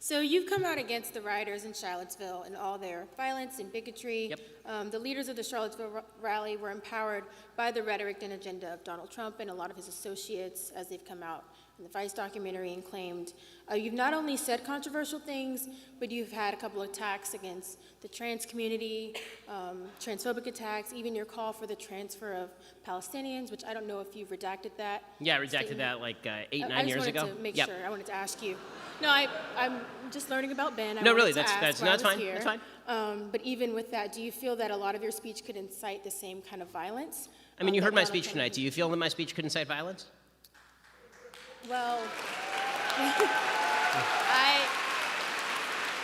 So you've come out against the rioters in Charlottesville and all their violence and bigotry. Yep. The leaders of the Charlottesville rally were empowered by the rhetoric and agenda of Donald Trump and a lot of his associates as they've come out in the Vice documentary and claimed. You've not only said controversial things, but you've had a couple of attacks against the trans community, transphobic attacks, even your call for the transfer of Palestinians, which I don't know if you've redacted that. Yeah, I redacted that like 9 years ago. I just wanted to make sure. I wanted to ask you. No, I'm just learning about Ben. No, really, that's fine. Here. That's fine. But even with that, do you feel that a lot of your speech could incite the same kind of violence? I mean, you heard my speech tonight. Do you feel that my speech could incite violence? Well,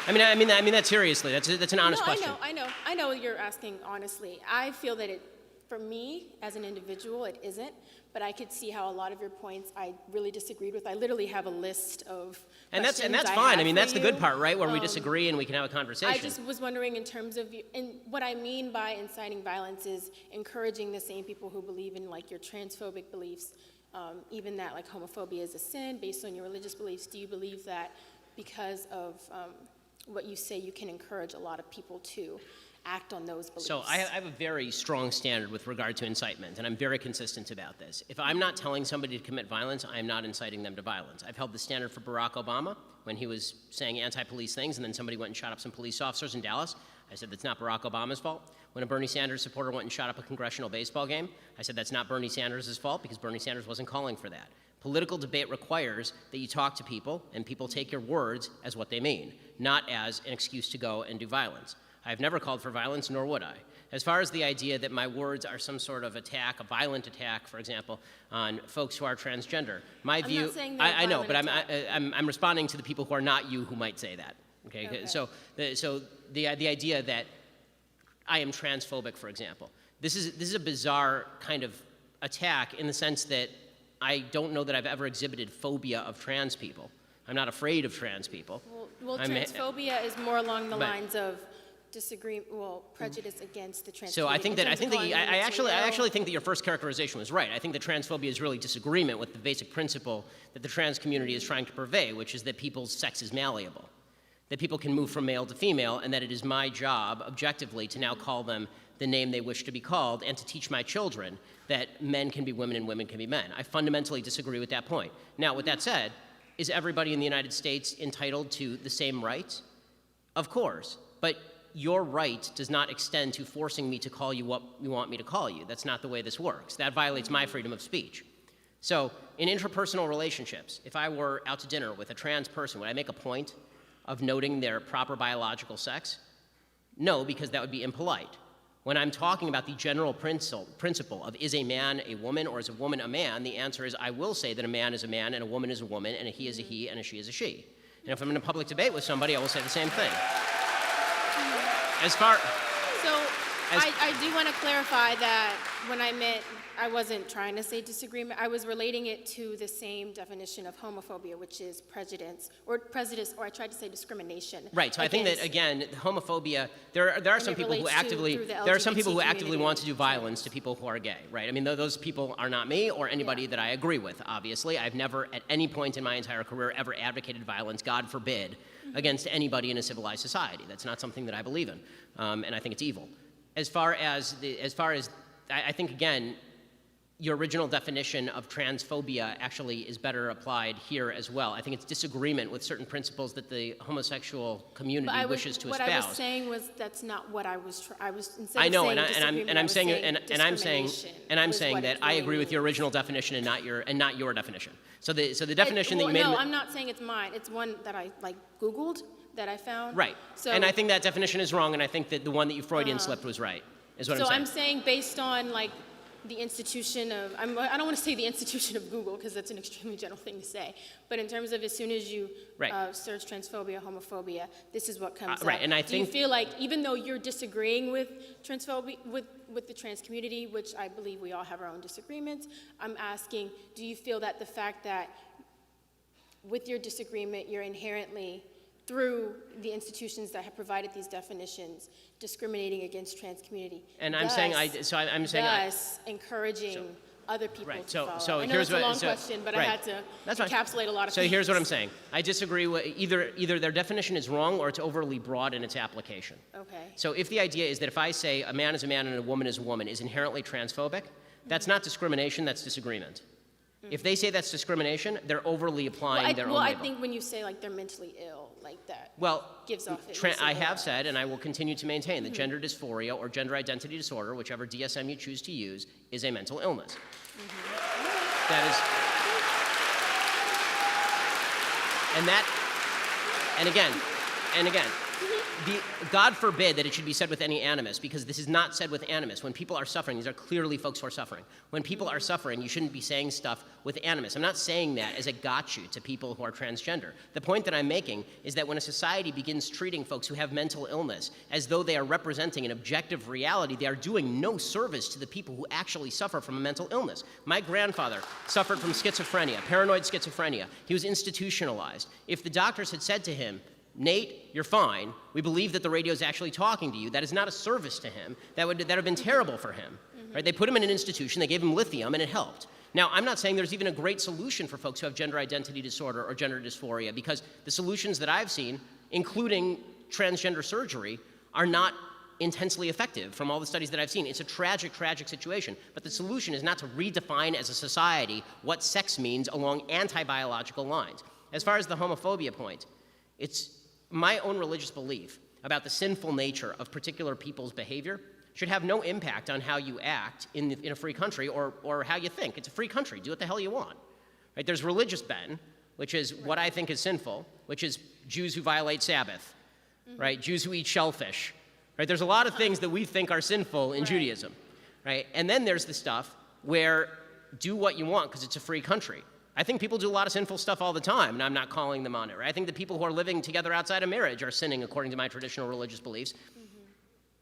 I mean that seriously. That's an honest question. I know you're asking honestly. I feel that for me, as an individual, it isn't, but I could see how a lot of your points I really disagreed with. I literally have a list of that's fine. I mean, that's the good part, right? Where we disagree and we can have a conversation. I just was wondering in terms of, and what I mean by inciting violence is encouraging the same people who believe in like your transphobic beliefs, even that like homophobia is a sin based on your religious beliefs. Do you believe that because of what you say, you can encourage a lot of people to act on those beliefs? So I have a very strong standard with regard to incitement, and I'm very consistent about this. If I'm not telling somebody to commit violence, I am not inciting them to violence. I've held the standard for Barack Obama when he was saying anti-police things, and then somebody went and shot up some police officers in Dallas. I said that's not Barack Obama's fault. When a Bernie Sanders supporter went and shot up a congressional baseball game, I said that's not Bernie Sanders' fault because Bernie Sanders wasn't calling for that. Political debate requires that you talk to people and people take your words as what they mean, not as an excuse to go and do violence. I've never called for violence, nor would I. As far as the idea that my words are some sort of attack, a violent attack, for example, on folks who are transgender, my view. I'm not saying I know, but I'm responding to the people who are not you who might say that. Okay. So the idea that I am transphobic, for example, this is a bizarre kind of attack in the sense that I don't know that I've ever exhibited phobia of trans people. I'm not afraid of trans people. Well, transphobia is more along the lines of prejudice against the trans So I community. I actually think that your first characterization was right. I think that transphobia is really disagreement with the basic principle that the trans community is trying to purvey, which is that people's sex is malleable, that people can move from male to female, and that it is my job, objectively, to now call them the name they wish to be called, and to teach my children that men can be women and women can be men. I fundamentally disagree with that point. Now, with that said, is everybody in the United States entitled to the same rights? Of course, but your right does not extend to forcing me to call you what you want me to call you. That's not the way this works. That violates my freedom of speech. So in interpersonal relationships, if I were out to dinner with a trans person, would I make a point of noting their proper biological sex? No, because that would be impolite. When I'm talking about the general principle of is a man a woman or is a woman a man, the answer is I will say that a man is a man and a woman is a woman and a he is a he and a she is a she. And if I'm in a public debate with somebody, I will say the same thing. I do want to clarify that when I meant, I wasn't trying to say disagreement. I was relating it to the same definition of homophobia, which is prejudice, or I tried to say discrimination. Right. So I think that again, homophobia. There are some people who actively want to do violence to people who are gay. Right. I mean, those people are not me or anybody that I agree with. Obviously, I've never at any point in my entire career ever advocated violence. God forbid. Against anybody in a civilized society. That's not something that I believe in, and I think it's evil. As far as I think again, your original definition of transphobia actually is better applied here as well. I think it's disagreement with certain principles that the homosexual community wishes to espouse. What I was saying was that's not what I was. I was instead I know, of saying I'm saying that I agree with your original definition and not your definition. So the definition that you made. No, I'm not saying it's mine. It's one that I Googled that I found. Right. So, and I think that definition is wrong, and I think that the one that you Freudian slipped was right. Is what I'm saying. So I'm saying based on the institution of, I don't want to say the institution of Google because that's an extremely general thing to say, but in terms of as soon as you search transphobia, homophobia, this is what comes up. Right, and I think. Do you feel like even though you're disagreeing with transphobia, with the trans community, which I believe we all have our own disagreements, I'm asking, do you feel that the fact that with your disagreement, you're inherently, through the institutions that have provided these definitions, discriminating against trans community. And thus encouraging other people Right. to follow. So I know here's it's a what. long so, question, but I right. had to That's fine. encapsulate a lot of So things. here's what I'm saying. I disagree with either their definition is wrong or it's overly broad in its application. Okay. So if the idea is that if I say a man is a man and a woman is a woman is inherently transphobic, that's not discrimination, that's disagreement. If they say that's discrimination, they're overly applying their own I label. think when you say like they're mentally ill, like that Well, gives off. I have said, and I will continue to maintain, that gender dysphoria or gender identity disorder, whichever DSM you choose to use, is a mental illness. That is, and again, God forbid that it should be said with any animus, because this is not said with animus. When people are suffering, these are clearly folks who are suffering. When people are suffering, you shouldn't be saying stuff with animus. I'm not saying that as a gotcha to people who are transgender. The point that I'm making is that when a society begins treating folks who have mental illness as though they are representing an objective reality, they are doing no service to the people who actually suffer from a mental illness. My grandfather suffered from schizophrenia, paranoid schizophrenia. He was institutionalized. If the doctors had said to him, Nate, you're fine. We believe that the radio is actually talking to you. That is not a service to him. That would have been terrible for him. Right? They put him in an institution. They gave him lithium, and it helped. Now, I'm not saying there's even a great solution for folks who have gender identity disorder or gender dysphoria, because the solutions that I've seen, including transgender surgery, are not intensely effective from all the studies that I've seen. It's a tragic, tragic situation. But the solution is not to redefine as a society what sex means along anti-biological lines. As far as the homophobia point, it's my own religious belief about the sinful nature of particular people's behavior should have no impact on how you act in a free country or how you think. It's a free country. Do what the hell you want. Right? There's religious ben, which is what I think is sinful, which is Jews who violate Sabbath, right? Jews who eat shellfish. Right? There's a lot of things that we think are sinful in Judaism. Right? And then there's the stuff where do what you want because it's a free country. I think people do a lot of sinful stuff all the time, and I'm not calling them on it. Right? I think the people who are living together outside of marriage are sinning according to my traditional religious beliefs.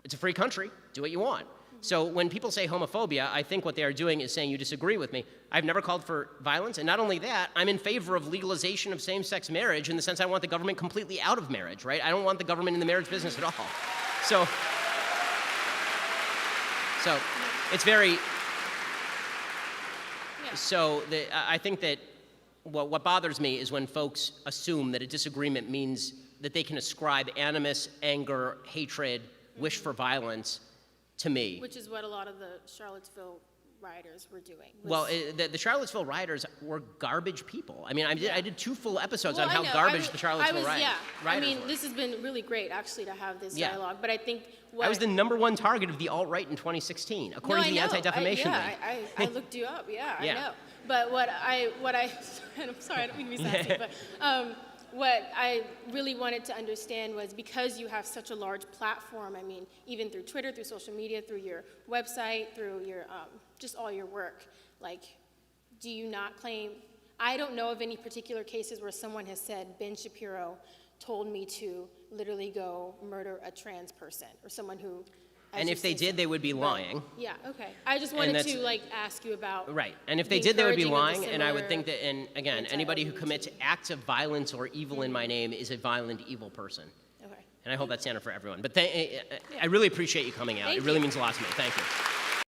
It's a free country. Do what you want. So when people say homophobia, I think what they are doing is saying you disagree with me. I've never called for violence, and not only that, I'm in favor of legalization of same-sex marriage in the sense I want the government completely out of marriage, right? I don't want the government in the marriage business at all. So it's very... So I think that what bothers me is when folks assume that a disagreement means that they can ascribe animus, anger, hatred, wish for violence to me. Which is what a lot of the Charlottesville rioters were doing. Well, the Charlottesville rioters were garbage people. I mean, I did 2 full episodes on how I know. garbage the Charlottesville rioters I mean, were. this has been really great, actually, to have this dialogue. But I think I was the #1 target of the alt-right in 2016, according to the Anti-Defamation League. I looked you up. Yeah, Yeah. I know. But what I and I'm sorry, I don't mean to be sassy, but what I really wanted to understand was, because you have such a large platform, I mean, even through Twitter, through social media, through your website, through your just all your work, like, do you not claim? I don't know of any particular cases where someone has said, Ben Shapiro told me to literally go murder a trans person, or someone who. And if they did, they would be lying. Yeah, okay. I just wanted to ask you about. Right, and if they did, they would be encouraging of the lying, and I would think similar that, and again, anybody who commits acts of violence or evil in my name is a violent, evil person. Okay. And I hope that's standard for everyone. But I really appreciate you coming out. Thank It really you. means a lot to me. Thank you.